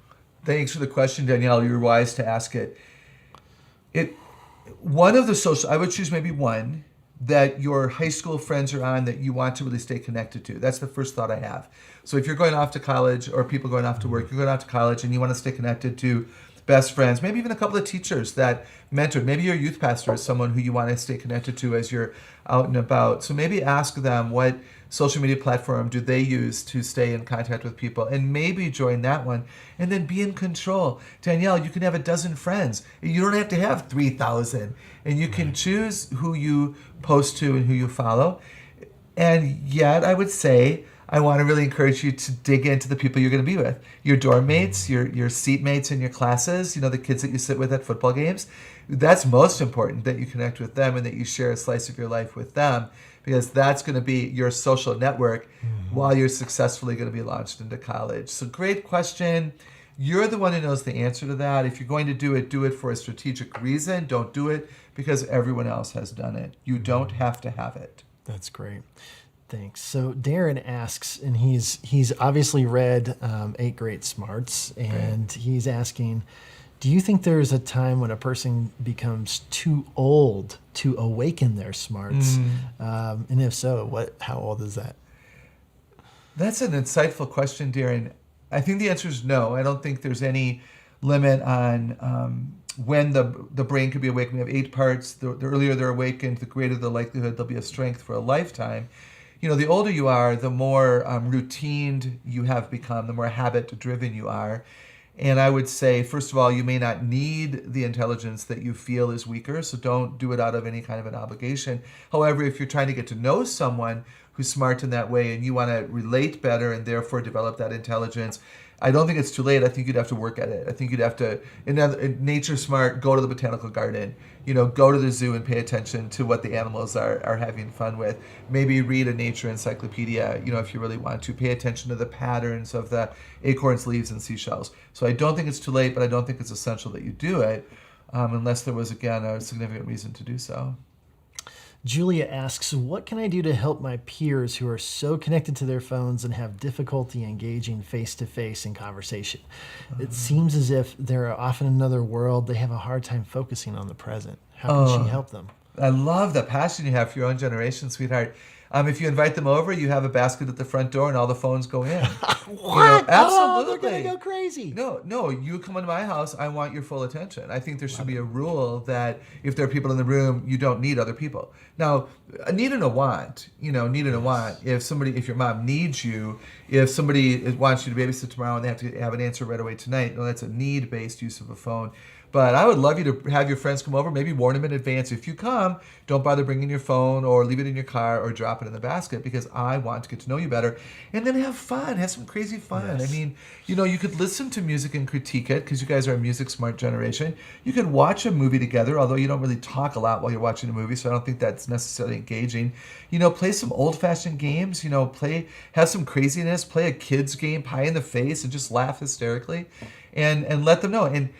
Thanks for the question, Danielle. You're wise to ask it. One of the social, I would choose maybe one that your high school friends are on that you want to really stay connected to. That's the first thought I have. So if you're going off to college or people going off to work, you're going off to college and you want to stay connected to best friends, maybe even a couple of teachers that mentored. Maybe your youth pastor is someone who you want to stay connected to as you're out and about. So maybe ask them what social media platform do they use to stay in contact with people and maybe join that one and then be in control. Danielle, you can have a dozen friends. You don't have to have 3,000 and you can choose who you post to and who you follow. And yet I would say, I want to really encourage you to dig into the people you're going to be with. Your dorm mates, your seat mates in your classes, the kids that you sit with at football games. That's most important, that you connect with them and that you share a slice of your life with them, because that's going to be your social network while you're successfully going to be launched into college. So great question. You're the one who knows the answer to that. If you're going to do it for a strategic reason. Don't do it because everyone else has done it. You don't have to have it. That's great. Thanks. So Darren asks, and he's obviously read 8 Great Smarts, and He's asking, do you think there's a time when a person becomes too old to awaken their smarts? And if so, how old is that? That's an insightful question, Darren. I think the answer is no. I don't think there's any limit on when the brain could be awakened. We have 8 parts. The earlier they're awakened, the greater the likelihood they'll be a strength for a lifetime. The older you are, the more routined you have become, the more habit-driven you are. And I would say, first of all, you may not need the intelligence that you feel is weaker, so don't do it out of any kind of an obligation. However, if you're trying to get to know someone who's smart in that way and you want to relate better and therefore develop that intelligence, I don't think it's too late. I think you'd have to work at it. I think you'd have to, in nature smart, go to the botanical garden, go to the zoo and pay attention to what the animals are having fun with. Maybe read a nature encyclopedia, if you really want to. Pay attention to the patterns of the acorns, leaves, and seashells. So I don't think it's too late, but I don't think it's essential that you do it unless there was, again, a significant reason to do so. Julia asks, what can I do to help my peers who are so connected to their phones and have difficulty engaging face-to-face in conversation? It seems as if they're often in another world. They have a hard time focusing on the present. How can she help them? I love the passion you have for your own generation, sweetheart. If you invite them over, you have a basket at the front door and all the phones go in. What? Absolutely. Oh, they're going to go crazy. No, you come into my house, I want your full attention. I think there should be a rule that if there are people in the room, you don't need other people. Now, a need and a want, need and a want. If your mom needs you, if somebody wants you to babysit tomorrow and they have to have an answer right away tonight, that's a need-based use of a phone. But I would love you to have your friends come over, maybe warn them in advance. If you come, don't bother bringing your phone or leave it in your car or drop it in the basket because I want to get to know you better. And then have fun, have some crazy fun. Yes. I mean, you could listen to music and critique it because you guys are a music smart generation. You could watch a movie together, although you don't really talk a lot while you're watching a movie, so I don't think that's necessarily engaging. Play some old-fashioned games, have some craziness, play a kid's game, pie in the face, and just laugh hysterically and let them know. And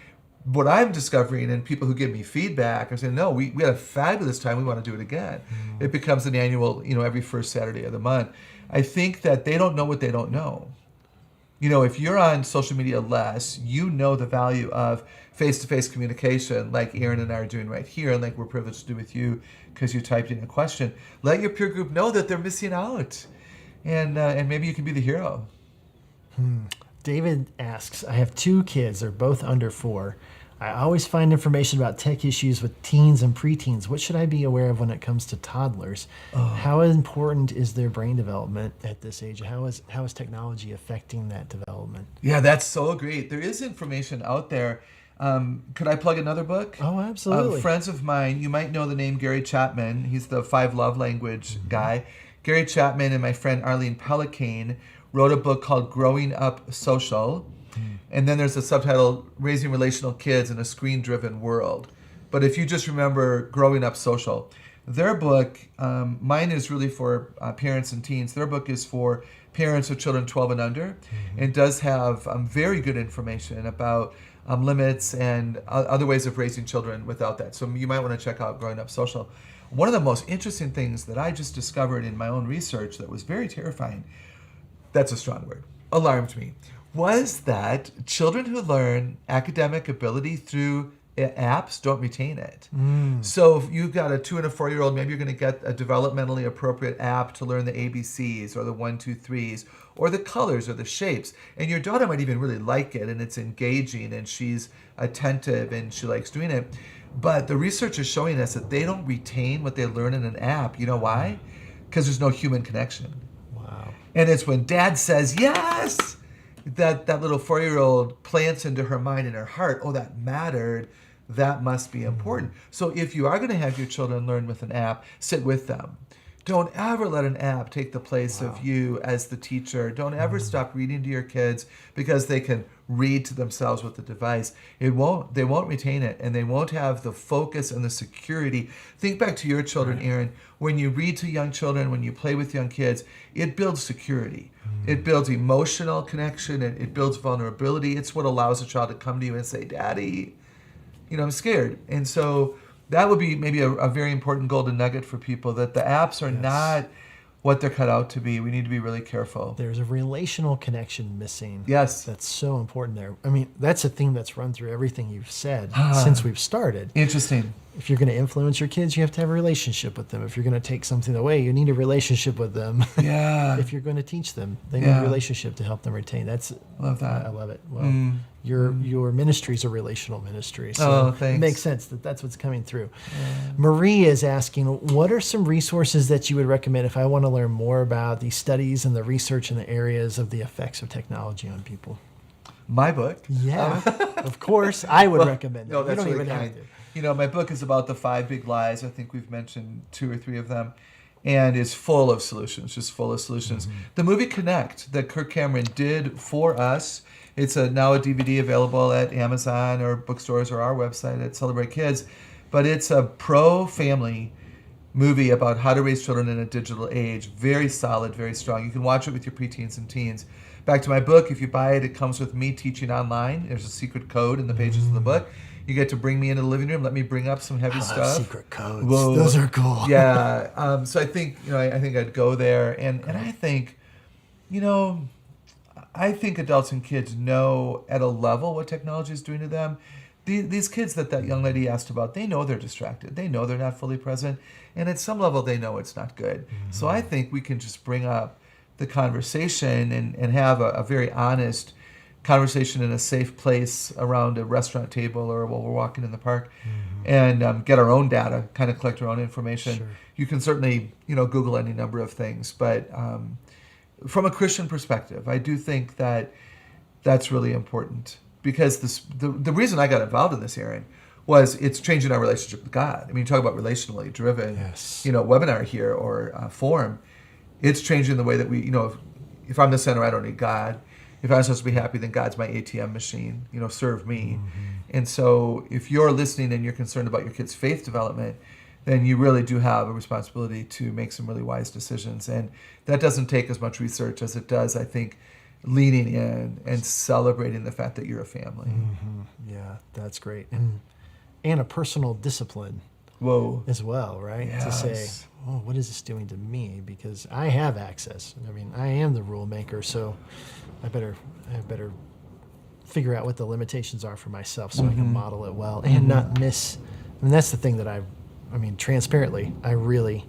what I'm discovering and people who give me feedback are saying, no, we had a fabulous time. We want to do it again. It becomes an annual, every first Saturday of the month. I think that they don't know what they don't know. If you're on social media less, the value of face-to-face communication like Aaron and I are doing right here and like we're privileged to do with you because you typed in a question. Let your peer group know that they're missing out. And maybe you can be the hero. David asks, I have 2 kids. They're both under 4. I always find information about tech issues with teens and preteens. What should I be aware of when it comes to toddlers? How important is their brain development at this age? How is technology affecting that development? Yeah, that's so great. There is information out there. Could I plug another book? Oh, absolutely. Friends of mine, you might know the name Gary Chapman. He's the 5 love language guy. Gary Chapman and my friend Arlene Pelicane wrote a book called Growing Up Social. And then there's a subtitle, Raising Relational Kids in a Screen-Driven World. But if you just remember Growing Up Social, their book, mine is really for parents and teens. Their book is for parents of children 12 and under. And does have very good information about limits and other ways of raising children without that. So you might want to check out Growing Up Social. One of the most interesting things that I just discovered in my own research that was very terrifying, that's a strong word, alarmed me, was that children who learn academic ability through apps don't retain it. So if you've got a 2 and a 4-year-old, maybe you're going to get a developmentally appropriate app to learn the ABCs or the 1, 2, 3s or the colors or the shapes. And your daughter might even really like it and it's engaging and she's attentive and she likes doing it. But the research is showing us that they don't retain what they learn in an app. You know why? Because there's no human connection. Wow. And it's when dad says, yes, that little 4-year-old plants into her mind and her heart, oh, that mattered, that must be important. So if you are going to have your children learn with an app, sit with them. Don't ever let an app take the place of you as the teacher. Don't ever stop reading to your kids because they can read to themselves with the device. They won't retain it, and they won't have the focus and the security. Think back to your children, Aaron. When you read to young children, when you play with young kids, it builds security. It builds emotional connection. It builds vulnerability. It's what allows a child to come to you and say, Daddy, I'm scared. And so that would be maybe a very important golden nugget for people, that the apps are not what they're cut out to be. We need to be really careful. There's a relational connection missing. Yes. That's so important there. I mean, that's a theme that's run through everything you've said since we've started. Interesting. If you're going to influence your kids, you have to have a relationship with them. If you're going to take something away, you need a relationship with them. Yeah. If you're going to teach them, they need a relationship to help them retain. Love that. I love it. Well, your ministry is a relational ministry. Oh, So thanks. it makes sense that that's what's coming through. Marie is asking, what are some resources that you would recommend if I want to learn more about the studies and the research in the areas of the effects of technology on people? My book. Yeah, of course. I would recommend it. No, that's you don't really even kind. have to. My book is about the 5 big lies. I think we've mentioned 2 or 3 of them. And is full of solutions, just full of solutions. The movie Connect that Kirk Cameron did for us, it's now a DVD available at Amazon or bookstores or our website at Celebrate Kids. But it's a pro-family movie about how to raise children in a digital age. Very solid, very strong. You can watch it with your preteens and teens. Back to my book, if you buy it, it comes with me teaching online. There's a secret code in the pages of the book. You get to bring me into the living room, let me bring up some heavy I stuff. love secret codes. Whoa. Those are cool. Yeah. So I think, I think I'd go there. And I think, I think adults and kids know at a level what technology is doing to them. These kids that young lady asked about, they know they're distracted. They know they're not fully present. And at some level, they know it's not good. Mm-hmm. So I think we can just bring up the conversation and have a very honest conversation in a safe place around a restaurant table or while we're walking in the park, and get our own data, kind of collect our own information. Sure. You can certainly, Google any number of things. But from a Christian perspective, I do think that that's really important. Because the reason I got involved in this, Aaron, was it's changing our relationship with God. I mean, you talk about relationally driven, webinar here or forum. It's changing the way that we, if I'm the center, I don't need God. If I'm supposed to be happy, then God's my ATM machine. Serve me. Mm-hmm. And so, if you're listening and you're concerned about your kid's faith development, then you really do have a responsibility to make some really wise decisions. And that doesn't take as much research as it does, I think, leaning in and celebrating the fact that you're a family. Mm-hmm. Yeah, that's great. And a personal discipline as well, right? Yes. To say, what is this doing to me? Because I have access. I mean, I am the rule maker, so I better figure out what the limitations are for myself so I can model it well and not miss. I mean, that's the thing that transparently, I really,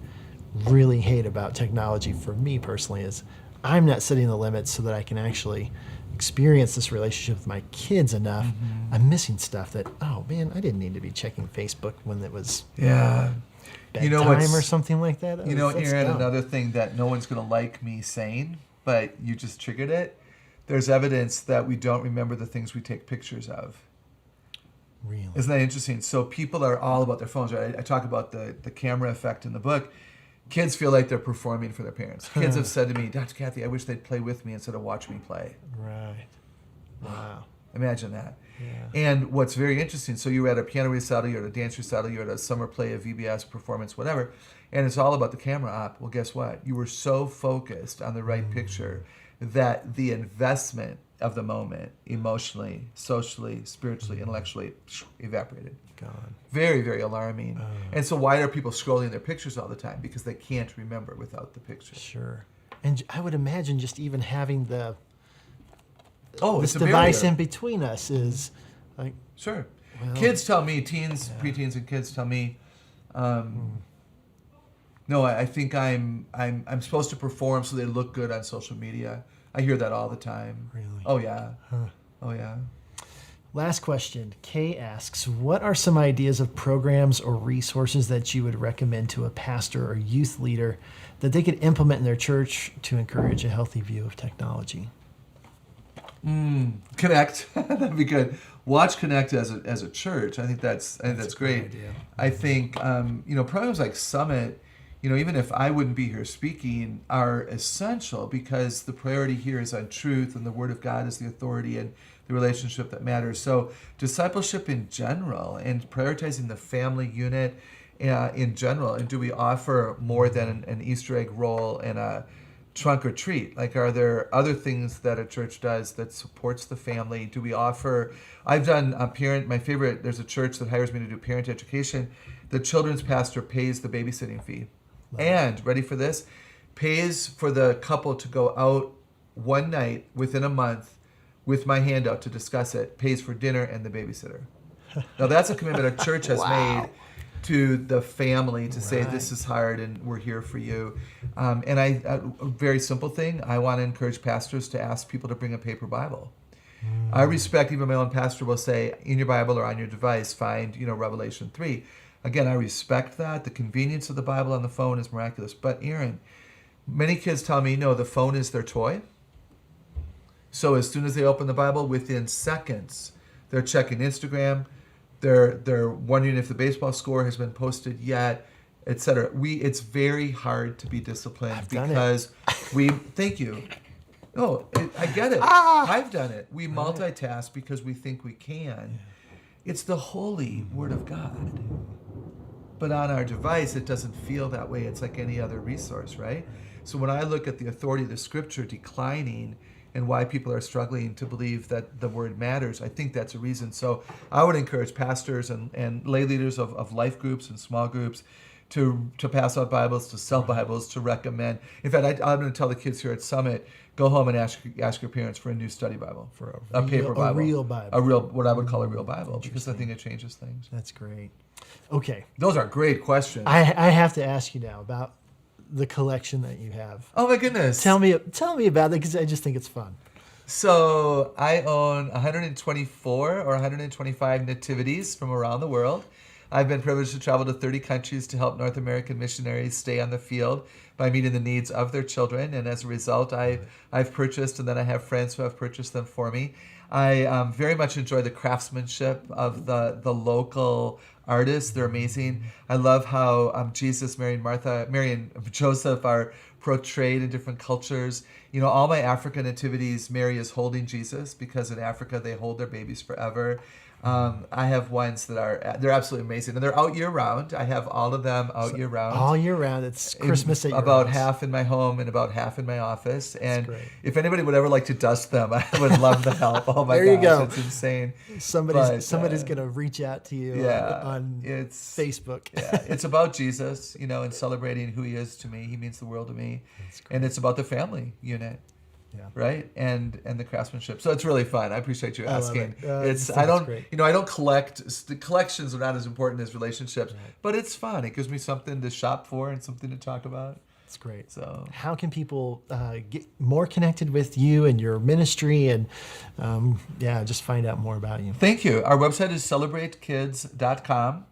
really hate about technology for me personally is I'm not setting the limits so that I can actually experience this relationship with my kids enough. I'm missing stuff that, I didn't need to be checking Facebook when it was bedtime or something like that. Aaron, another thing that no one's going to like me saying, but you just triggered it. There's evidence that we don't remember the things we take pictures of. Really? Isn't that interesting? So people are all about their phones, right? I talk about the camera effect in the book. Kids feel like they're performing for their parents. Kids have said to me, Dr. Kathy, I wish they'd play with me instead of watch me play. Right. Wow. Imagine that. Yeah. And what's very interesting, so you were at a piano recital, you're at a dance recital, you're at a summer play, a VBS performance, whatever, and it's all about the camera op. Well, guess what? You were so focused on the right picture that the investment of the moment, emotionally, socially, spiritually, intellectually, evaporated. Gone. Very, very alarming. And so why are people scrolling their pictures all the time? Because they can't remember without the picture. Sure. And I would imagine just even having this it's a device barrier in between us is like... Sure. Well, kids tell me, preteens and kids tell me, no, I think I'm supposed to perform so they look good on social media. I hear that all the time. Really? Oh, yeah. Huh. Oh, yeah. Last question. Kay asks, what are some ideas of programs or resources that you would recommend to a pastor or youth leader that they could implement in their church to encourage a healthy view of technology? Connect. That'd be good. Watch Connect as a church. I think that's great. I think programs like Summit, even if I wouldn't be here speaking, are essential because the priority here is on truth and the Word of God is the authority and the relationship that matters. So discipleship in general and prioritizing the family unit in general. And do we offer more than an Easter egg roll and a trunk or treat? Like, are there other things that a church does that supports the family? Do we offer... I've done my favorite, there's a church that hires me to do parent education. The children's pastor pays the babysitting fee. And, ready for this, pays for the couple to go out one night within a month with my handout to discuss it, pays for dinner and the babysitter. Now, that's a commitment a church has made to the family to say, this is hard and we're here for you. And a very simple thing, I want to encourage pastors to ask people to bring a paper Bible. I respect, even my own pastor will say, in your Bible or on your device, find, Revelation 3. Again, I respect that. The convenience of the Bible on the phone is miraculous. But Aaron, many kids tell me, no, the phone is their toy. So as soon as they open the Bible, within seconds, they're checking Instagram. They're wondering if the baseball score has been posted yet, etc. It's very hard to be disciplined because thank you. No, I get it. I've done it. We multitask because we think we can. It's the holy Word of God. But on our device, it doesn't feel that way. It's like any other resource, right? So when I look at the authority of the Scripture declining and why people are struggling to believe that the word matters. I think that's a reason. So I would encourage pastors and lay leaders of life groups and small groups to pass out Bibles, to sell Bibles, to recommend. In fact, I'm going to tell the kids here at Summit, go home and ask your parents for a new study Bible, For a paper Bible, a real Bible, what I would call a real Bible, because I think it changes things. That's great. Okay, Those are great questions. I have to ask you now about the collection that you have. Oh my goodness! Tell me about it, because I just think it's fun. So I own 124 or 125 nativities from around the world. I've been privileged to travel to 30 countries to help North American missionaries stay on the field by meeting the needs of their children. And as a result, I've purchased, and then I have friends who have purchased them for me. I very much enjoy the craftsmanship of the local artists. They're amazing. I love how Jesus, Mary and Joseph are portrayed in different cultures. All my African nativities, Mary is holding Jesus, because in Africa they hold their babies forever. I have ones they're absolutely amazing, and they're out year round. I have all of them out year round. All year round. It's Christmas at your about house. half in my home and about half in my office. And great. if anybody would ever like to dust them, I would love the help. Oh my There you gosh, go. it's insane. Somebody's gonna reach out to you on it's Facebook. it's about Jesus, and celebrating who he is to me. He means the world to me, and it's about the family unit. Yeah. Right, and the craftsmanship. So it's really fun. I appreciate you asking. I love it. I don't great. I don't collect. The collections are not as important as relationships, but it's fun. It gives me something to shop for and something to talk about. It's great. So how can people get more connected with you and your ministry, and just find out more about you? Thank you. Our website is celebratekids.com,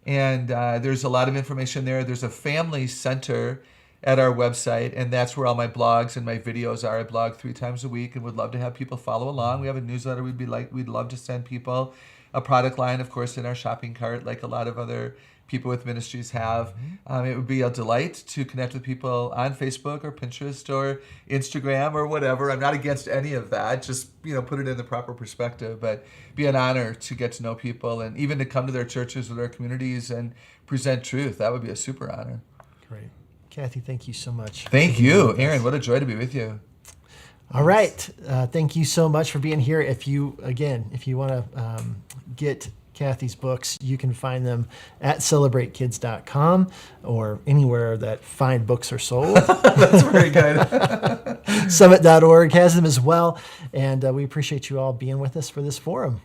and there's a lot of information there. There's a family center at our website, and that's where all my blogs and my videos are. I blog 3 times a week and would love to have people follow along. We have a newsletter we'd love to send people, a product line, of course, in our shopping cart, like a lot of other people with ministries have. It would be a delight to connect with people on Facebook or Pinterest or Instagram or whatever. I'm not against any of that. Just, put it in the proper perspective, but it'd be an honor to get to know people and even to come to their churches or their communities and present truth. That would be a super honor. Great. Kathy, thank you so much. Thank you, Aaron. What a joy to be with you. All right. Thank you so much for being here. If you want to get Kathy's books, you can find them at celebratekids.com or anywhere that fine books are sold. That's very good. Summit.org has them as well. And we appreciate you all being with us for this forum.